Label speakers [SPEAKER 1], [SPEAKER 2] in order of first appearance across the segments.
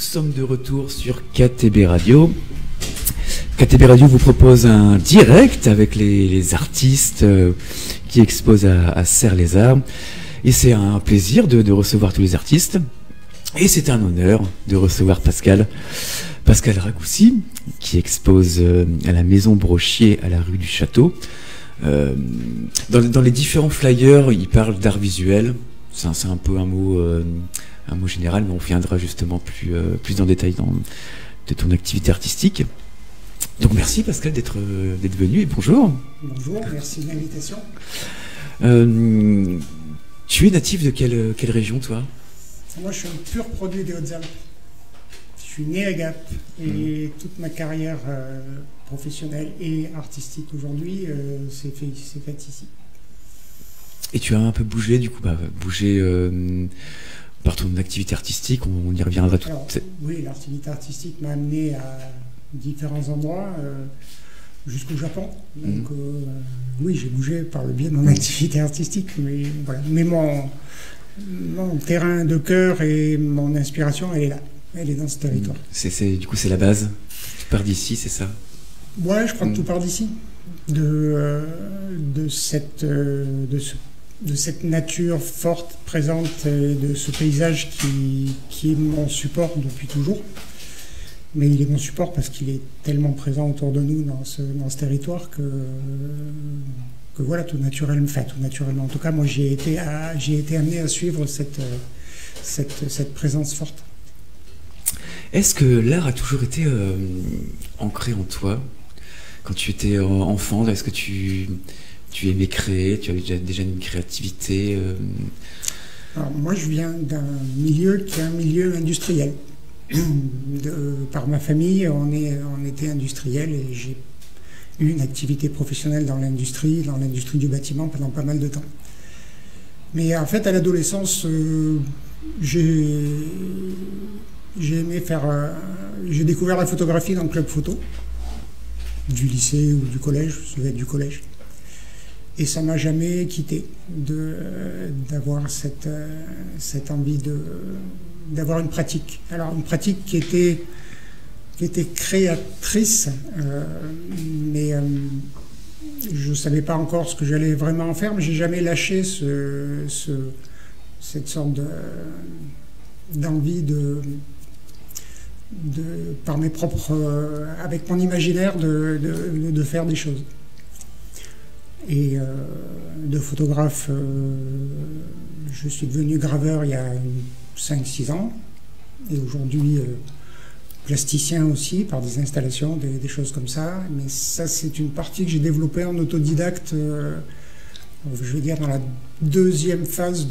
[SPEAKER 1] sommes de retour sur KTB Radio. KTB Radio vous propose un direct avec les artistes qui exposent à Serre-les-Arts. Et c'est un plaisir de recevoir tous les artistes. Et c'est un honneur de recevoir Pascal Ragoussi, qui expose à la Maison Brochier à la rue du Château. Dans les différents flyers, il parle d'art visuel. C'est un peu un mot général, mais on viendra justement plus en détail de ton activité artistique. Donc merci Pascal d'être venu et bonjour.
[SPEAKER 2] Bonjour, merci de l'invitation.
[SPEAKER 1] Tu es natif de quelle région, toi?
[SPEAKER 2] Moi, je suis un pur produit des Hautes-Alpes. Je suis né à Gap et toute ma carrière professionnelle et artistique aujourd'hui s'est faite ici. Et
[SPEAKER 1] tu as un peu bougé, du coup, par ton activité artistique, on y reviendra tout.
[SPEAKER 2] Alors, oui, l'activité artistique m'a amené à différents endroits, jusqu'au Japon. Donc, oui, j'ai bougé par le biais de mon activité artistique, mais voilà. Mais mon terrain de cœur et mon inspiration, elle est là. Elle est dans ce territoire.
[SPEAKER 1] Du coup, c'est la base. Tu pars d'ici, c'est ça?
[SPEAKER 2] Ouais, je crois que tout part d'ici. De cette nature forte, présente, et de ce paysage qui est mon support depuis toujours. Mais il est mon support parce qu'il est tellement présent autour de nous dans ce territoire que voilà, tout naturellement. En tout cas, moi, j'ai été amené à suivre cette présence forte.
[SPEAKER 1] Est-ce que l'art a toujours été ancré en toi? Quand tu étais enfant, est-ce que tu aimais créer? Tu avais déjà une créativité
[SPEAKER 2] Alors, moi, je viens d'un milieu qui est un milieu industriel. Par ma famille, on était industriel et j'ai eu une activité professionnelle dans l'industrie du bâtiment pendant pas mal de temps. Mais en fait, à l'adolescence, j'ai découvert la photographie dans le club photo du lycée ou du collège, ça devait être du collège. Et ça m'a jamais quitté d'avoir cette envie d'avoir une pratique. Alors une pratique qui était créatrice, mais je ne savais pas encore ce que j'allais vraiment en faire, mais j'ai jamais lâché cette sorte d'envie par mes propres, avec mon imaginaire de faire des choses. Et de photographe, je suis devenu graveur il y a 5-6 ans, et aujourd'hui plasticien aussi, par des installations, des choses comme ça. Mais ça, c'est une partie que j'ai développée en autodidacte, je veux dire dans la deuxième phase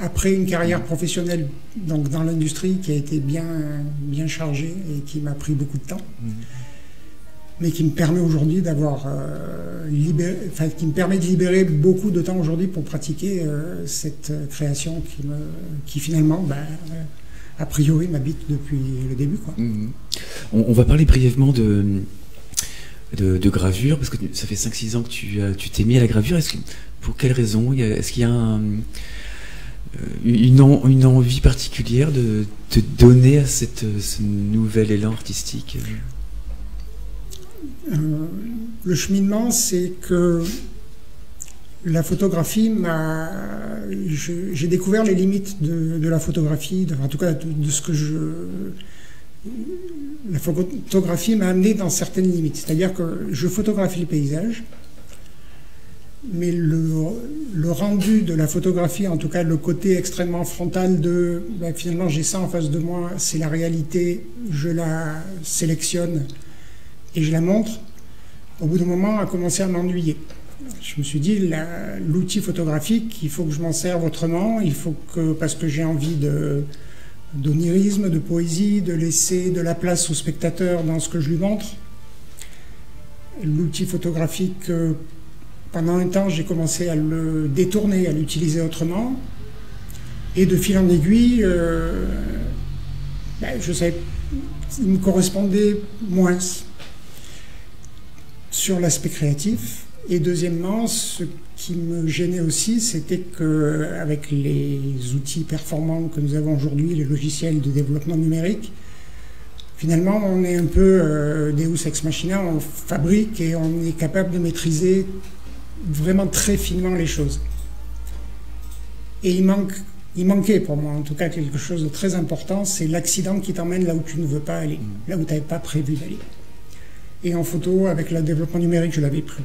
[SPEAKER 2] après une carrière professionnelle, donc dans l'industrie, qui a été bien chargée et qui m'a pris beaucoup de temps. Mais qui me permet aujourd'hui qui me permet de libérer beaucoup de temps aujourd'hui pour pratiquer cette création qui finalement, a priori, m'habite depuis le début, quoi.
[SPEAKER 1] On va parler brièvement de gravure, parce que ça fait 5-6 ans que tu t'es mis à la gravure. Pour quelle raison? Est-ce qu'il y a une envie particulière de te donner à ce nouvel élan artistique?
[SPEAKER 2] Le cheminement, c'est que la photographie j'ai découvert les limites de la photographie, en tout cas de ce que la photographie m'a amené dans certaines limites. C'est-à-dire que je photographie le paysage, mais le rendu de la photographie, en tout cas le côté extrêmement frontal finalement j'ai ça en face de moi, c'est la réalité, je la sélectionne et je la montre, au bout d'un moment, a commencé à m'ennuyer. Je me suis dit, l'outil photographique, il faut que je m'en serve autrement, parce que j'ai envie d'onirisme, de poésie, de laisser de la place au spectateur dans ce que je lui montre. L'outil photographique, pendant un temps, j'ai commencé à le détourner, à l'utiliser autrement. Et de fil en aiguille, je savais, il me correspondait moins sur l'aspect créatif, Et deuxièmement, ce qui me gênait aussi, c'était qu'avec les outils performants que nous avons aujourd'hui, les logiciels de développement numérique, finalement, on est un peu Deus ex machina, on fabrique et on est capable de maîtriser vraiment très finement les choses. Et il manquait pour moi, en tout cas, quelque chose de très important, c'est l'accident qui t'emmène là où tu ne veux pas aller, là où tu n'avais pas prévu d'aller. Et en photo, avec le développement numérique, je l'avais plus.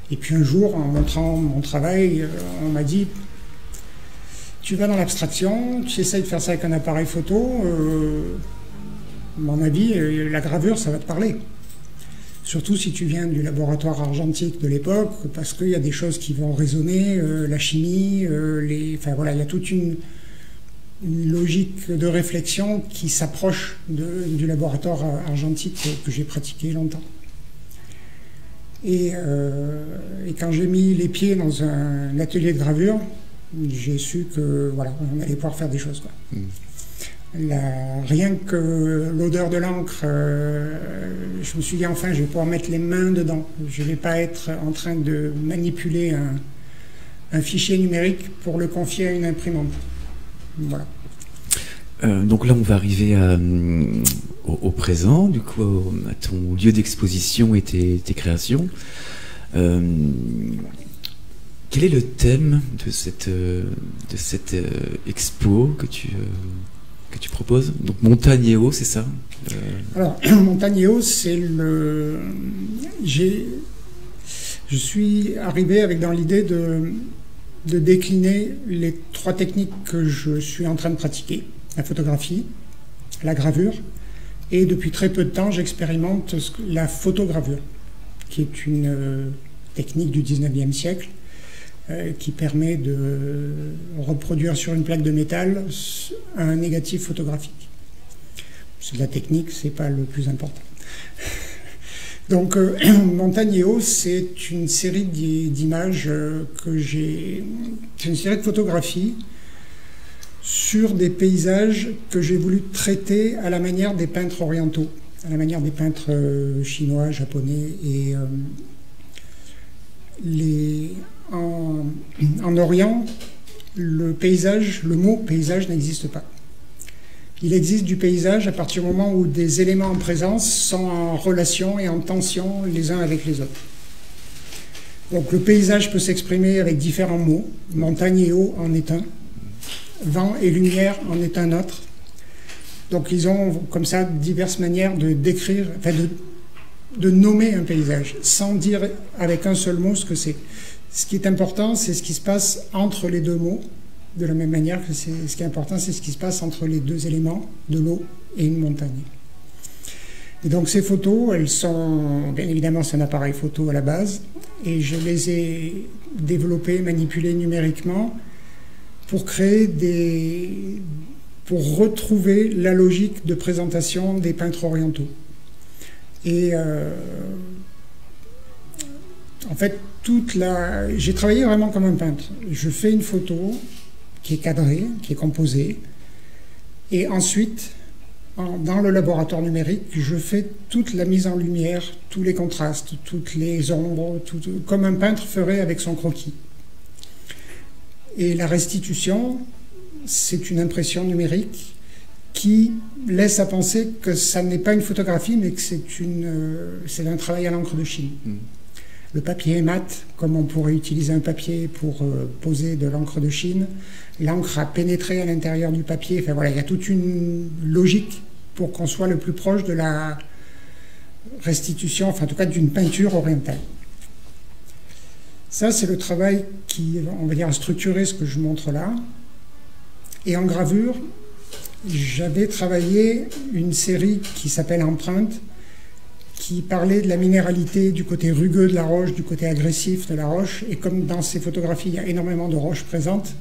[SPEAKER 2] Et puis un jour, en montrant mon travail, on m'a dit « Tu vas dans l'abstraction, tu essayes de faire ça avec un appareil photo, à mon avis, la gravure, ça va te parler. » Surtout si tu viens du laboratoire argentique de l'époque, parce qu'il y a des choses qui vont résonner, la chimie, enfin voilà, il y a toute une logique de réflexion qui s'approche du laboratoire argentique que j'ai pratiqué longtemps. Et quand j'ai mis les pieds dans un atelier de gravure, j'ai su que voilà, on allait pouvoir faire des choses, quoi. Rien que l'odeur de l'encre, je me suis dit enfin je vais pouvoir mettre les mains dedans. Je ne vais pas être en train de manipuler un fichier numérique pour le confier à une imprimante. Voilà.
[SPEAKER 1] Donc là on va arriver au présent, du coup à ton lieu d'exposition et tes créations. Quel est le thème de cette expo que tu proposes? Donc Montagne et eau, c'est ça?
[SPEAKER 2] Alors, Montagne et eau, c'est le... Je suis arrivé avec dans l'idée de décliner les 3 techniques que je suis en train de pratiquer. La photographie, la gravure, et depuis très peu de temps, j'expérimente la photogravure, qui est une technique du 19e siècle, qui permet de reproduire sur une plaque de métal un négatif photographique. C'est de la technique, c'est pas le plus important. Donc, Montagne et eau, c'est une série d'images que j'ai... C'est une série de photographies sur des paysages que j'ai voulu traiter à la manière des peintres orientaux, à la manière des peintres chinois, japonais, et en Orient, le paysage, le mot paysage n'existe pas. Il existe du paysage à partir du moment où des éléments en présence sont en relation et en tension les uns avec les autres. Donc le paysage peut s'exprimer avec différents mots. Montagne et eau en est un. Vent et lumière en est un autre. Donc ils ont comme ça diverses manières de décrire, enfin de nommer un paysage, sans dire avec un seul mot ce que c'est. Ce qui est important, c'est ce qui se passe entre les deux mots, de la même manière que ce qui est important, c'est ce qui se passe entre les deux éléments, de l'eau et une montagne. Et donc ces photos, elles sont, bien évidemment c'est un appareil photo à la base, et je les ai développées, manipulées numériquement pour créer pour retrouver la logique de présentation des peintres orientaux. Et en fait, j'ai travaillé vraiment comme un peintre. Je fais une photo qui est cadrée, qui est composée, et ensuite, dans le laboratoire numérique, je fais toute la mise en lumière, tous les contrastes, toutes les ombres, comme un peintre ferait avec son croquis. Et la restitution, c'est une impression numérique qui laisse à penser que ça n'est pas une photographie, mais que c'est un travail à l'encre de Chine. Le papier est mat, comme on pourrait utiliser un papier pour poser de l'encre de Chine. L'encre a pénétré à l'intérieur du papier. Enfin voilà, il y a toute une logique pour qu'on soit le plus proche de la restitution, enfin en tout cas d'une peinture orientale. Ça, c'est le travail qui, on va dire, a structuré ce que je montre là. Et en gravure, j'avais travaillé une série qui s'appelle Empreinte, qui parlait de la minéralité, du côté rugueux de la roche, du côté agressif de la roche. Et comme dans ces photographies, il y a énormément de roches présentes,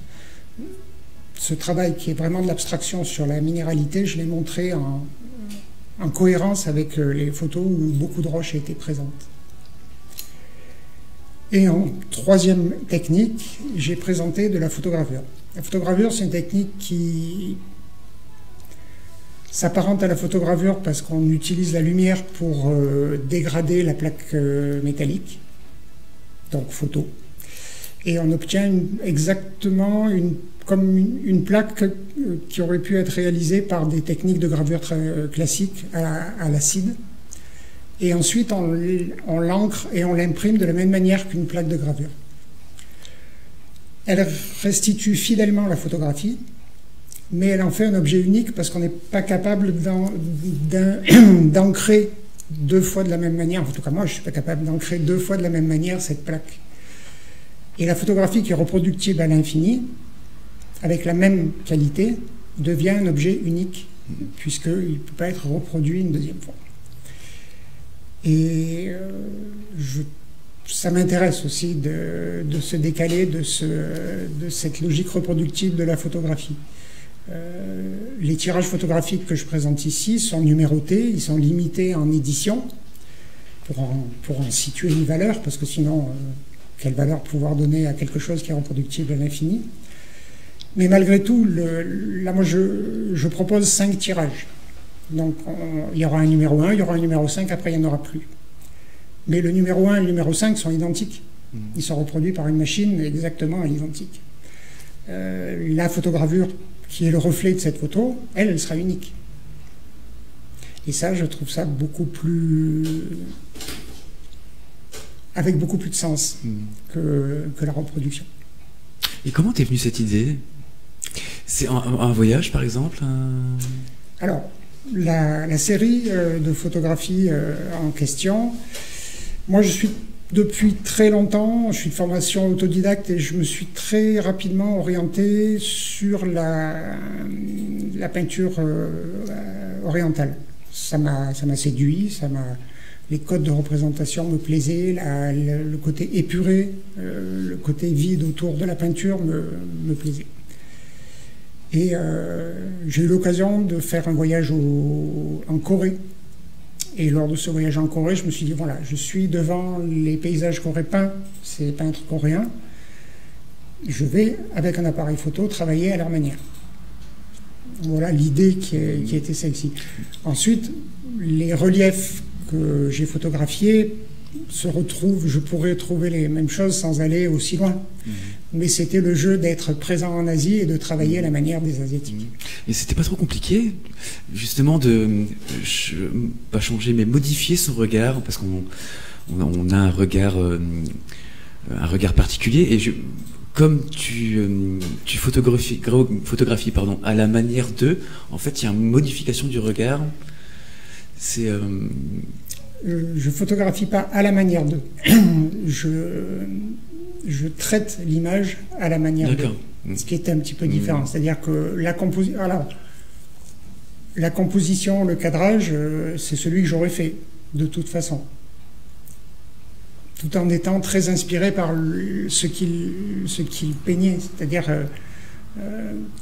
[SPEAKER 2] ce travail qui est vraiment de l'abstraction sur la minéralité, je l'ai montré en cohérence avec les photos où beaucoup de roches étaient présentes. Et en troisième technique, j'ai présenté de la photogravure. La photogravure, c'est une technique qui s'apparente à la photogravure parce qu'on utilise la lumière pour dégrader la plaque métallique. donc photo. Et on obtient exactement comme une plaque qui aurait pu être réalisée par des techniques de gravure classiques à l'acide. Et ensuite, on l'encre et on l'imprime de la même manière qu'une plaque de gravure. Elle restitue fidèlement la photographie, mais elle en fait un objet unique parce qu'on n'est pas capable d'ancrer 2 fois de la même manière. En tout cas, moi, je ne suis pas capable d'ancrer 2 fois de la même manière cette plaque. Et la photographie qui est reproductible à l'infini, avec la même qualité, devient un objet unique, puisqu'il ne peut pas être reproduit une deuxième fois. Et ça m'intéresse aussi de se décaler de cette logique reproductible de la photographie. Les tirages photographiques que je présente ici sont numérotés, ils sont limités en édition pour en situer une valeur, parce que sinon, quelle valeur pouvoir donner à quelque chose qui est reproductible à l'infini? Mais malgré tout, là, moi, je propose 5 tirages. Donc, il y aura un numéro 1, il y aura un numéro 5, après, il n'y en aura plus. Mais le numéro 1 et le numéro 5 sont identiques. Ils sont reproduits par une machine exactement à l'identique. La photogravure, qui est le reflet de cette photo, elle sera unique. Et ça, je trouve ça beaucoup plus... avec beaucoup plus de sens que la reproduction.
[SPEAKER 1] Et comment t'es venue cette idée? C'est un voyage, par exemple?
[SPEAKER 2] Alors, la série de photographies en question, moi je suis depuis très longtemps, je suis de formation autodidacte et je me suis très rapidement orienté sur la peinture orientale. Ça m'a séduit, les codes de représentation me plaisaient, le côté épuré, le côté vide autour de la peinture me plaisait. Et j'ai eu l'occasion de faire un voyage en Corée. Et lors de ce voyage en Corée, je me suis dit, voilà, je suis devant les paysages qu'auraient peints ces peintres coréens. Je vais, avec un appareil photo, travailler à leur manière. Voilà l'idée qui était celle-ci. Ensuite, les reliefs que j'ai photographiés se retrouvent, je pourrais trouver les mêmes choses sans aller aussi loin. Mais c'était le jeu d'être présent en Asie et de travailler à la manière des Asiatiques.
[SPEAKER 1] Et c'était pas trop compliqué, justement, pas changer, mais modifier son regard, parce qu'on a un regard particulier, et comme tu photographies à la manière d'eux, en fait, il y a une modification du regard. C'est...
[SPEAKER 2] Je photographie pas à la manière d'eux. Je traite l'image à la manière d'eux. Ce qui est un petit peu différent. C'est-à-dire que la composition, le cadrage, c'est celui que j'aurais fait, de toute façon. Tout en étant très inspiré par ce qu'il peignait. C'est-à-dire,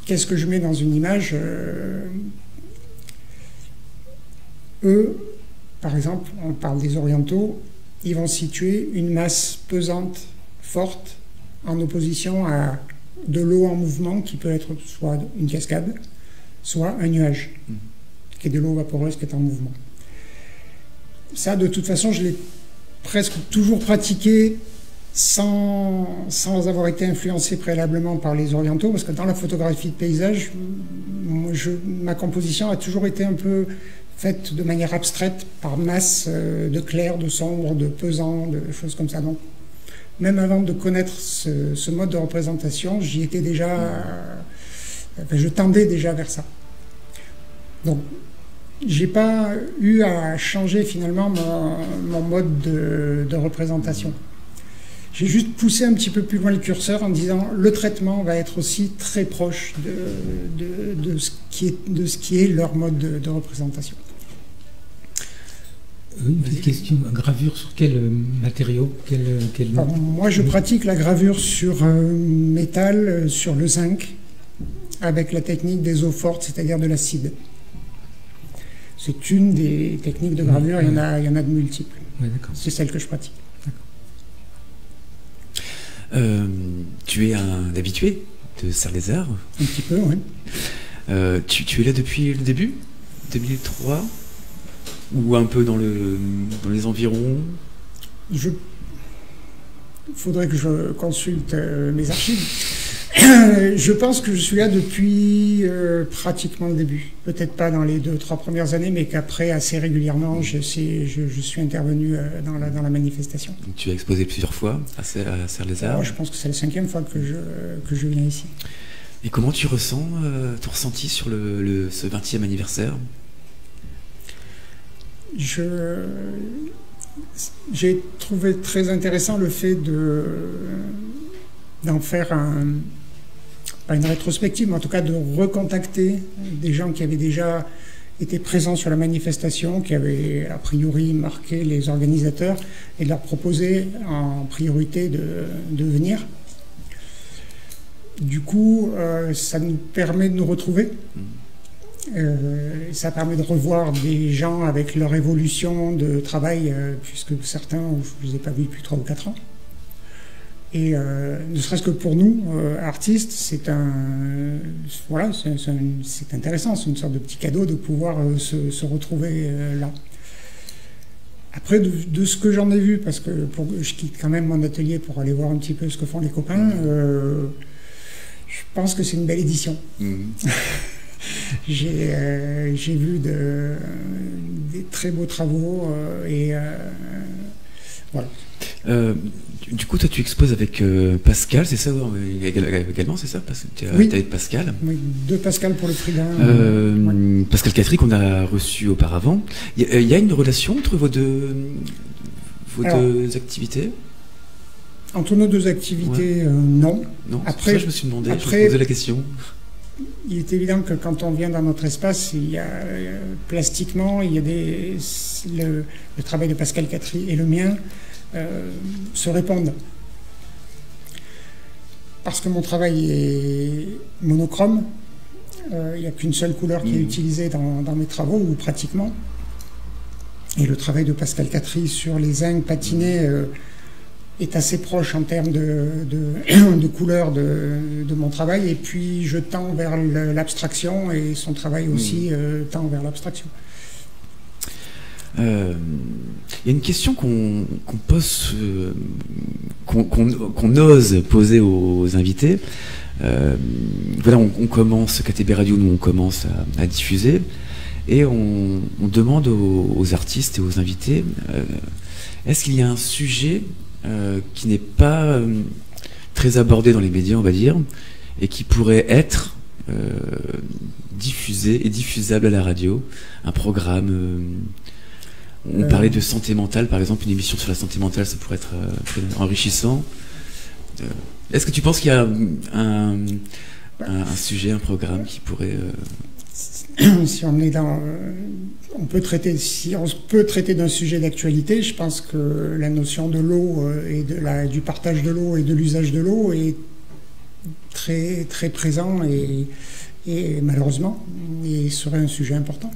[SPEAKER 2] qu'est-ce que je mets dans une image eux, par exemple, on parle des orientaux, ils vont situer une masse pesante, forte, en opposition à de l'eau en mouvement qui peut être soit une cascade, soit un nuage, qui est de l'eau vaporeuse qui est en mouvement. Ça, de toute façon, je l'ai presque toujours pratiqué sans avoir été influencé préalablement par les orientaux, parce que dans la photographie de paysage, ma composition a toujours été un peu faite de manière abstraite, par masse de clair, de sombre, de pesant, de choses comme ça. Donc, même avant de connaître ce mode de représentation, j'y étais déjà... je tendais déjà vers ça. Donc, j'ai pas eu à changer finalement mon mode de représentation. J'ai juste poussé un petit peu plus loin le curseur en disant le traitement va être aussi très proche de ce qui est leur mode de représentation.
[SPEAKER 3] Une petite question, gravure sur quel matériau,
[SPEAKER 2] Alors, moi, je pratique la gravure sur métal, sur le zinc, avec la technique des eaux fortes, c'est-à-dire de l'acide. C'est une des techniques de gravure, il y en a de multiples.
[SPEAKER 3] Ouais,
[SPEAKER 2] c'est celle que je pratique.
[SPEAKER 1] Tu es un habitué de Serre-les-Arts?
[SPEAKER 2] Un petit peu, oui.
[SPEAKER 1] Tu es là depuis le début 2003? Ou un peu dans les environs?
[SPEAKER 2] Il faudrait que je consulte mes archives. Je pense que je suis là depuis pratiquement le début. Peut-être pas dans les 2-3 premières années, mais qu'après, assez régulièrement, je suis intervenu dans la manifestation.
[SPEAKER 1] Donc, tu as exposé plusieurs fois à Serre-les-Arts.
[SPEAKER 2] Je pense que c'est la 5e fois que je viens ici.
[SPEAKER 1] Et comment tu ressens ton ressenti sur ce 20e anniversaire?
[SPEAKER 2] J'ai trouvé très intéressant le fait d'en faire pas une rétrospective, mais en tout cas de recontacter des gens qui avaient déjà été présents sur la manifestation, qui avaient a priori marqué les organisateurs, et de leur proposer en priorité de venir. Du coup, ça nous permet de nous retrouver. Ça permet de revoir des gens avec leur évolution de travail, puisque certains, je ne les ai pas vus depuis 3 ou 4 ans. Et ne serait-ce que pour nous, artistes, c'est intéressant, c'est une sorte de petit cadeau de pouvoir se retrouver là. Après, de ce que j'en ai vu, parce que je quitte quand même mon atelier pour aller voir un petit peu ce que font les copains, je pense que c'est une belle édition. J'ai vu des très beaux travaux et voilà.
[SPEAKER 1] Du coup, toi, tu exposes avec Pascal, c'est ça également, c'est ça? Tu es avec Pascal.
[SPEAKER 2] Oui, 2 Pascal pour le prix d'un.
[SPEAKER 1] Ouais. Pascal Catry, qu'on a reçu auparavant. Il y a une relation entre vos deux activités?
[SPEAKER 2] Entre nos 2 activités, non.
[SPEAKER 1] Non, après, ça, je me suis demandé, je me posais la question.
[SPEAKER 2] Il est évident que quand on vient dans notre espace, il y a plastiquement, il y a le travail de Pascal Catry et le mien se répondent. Parce que mon travail est monochrome, il n'y a qu'une seule couleur qui est utilisée dans mes travaux, ou pratiquement. Et le travail de Pascal Catry sur les zincs patinés est assez proche en termes de couleur de mon travail, et puis je tends vers l'abstraction, et son travail aussi tend vers l'abstraction.
[SPEAKER 1] Il y a une question qu'on pose, qu'on ose poser aux invités. Voilà, on commence, KTB Radio, nous on commence à diffuser, et on demande aux artistes et aux invités, est-ce qu'il y a un sujet qui n'est pas très abordé dans les médias, on va dire, et qui pourrait être diffusé et diffusable à la radio, un programme. On parlait de santé mentale, par exemple, une émission sur la santé mentale, ça pourrait être enrichissant. Est-ce que tu penses qu'il y a un sujet, un programme qui pourrait...
[SPEAKER 2] Si on est si on peut traiter d'un sujet d'actualité, je pense que la notion de l'eau et du partage de l'eau et de l'usage de l'eau est très, très présent et malheureusement, il serait un sujet important.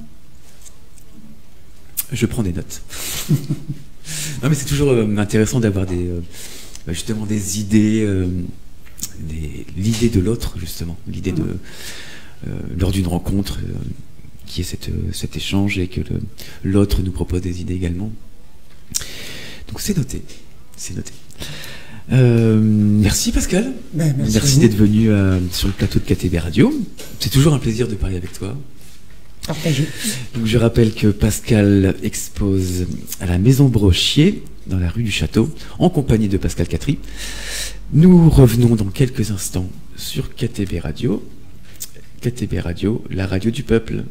[SPEAKER 1] Je prends des notes. Non, mais c'est toujours intéressant d'avoir justement des idées, l'idée de l'autre, justement, l'idée lors d'une rencontre, qui est cet échange, et que l'autre nous propose des idées également. Donc c'est noté, c'est noté. Merci Pascal. Merci d'être venu sur le plateau de KTB Radio. C'est toujours un plaisir de parler avec toi.
[SPEAKER 2] Partagé.
[SPEAKER 1] Donc je rappelle que Pascal expose à la Maison Brochier, dans la rue du Château, en compagnie de Pascal Catry. Nous revenons dans quelques instants sur KTB Radio. KTB Radio, la radio du peuple.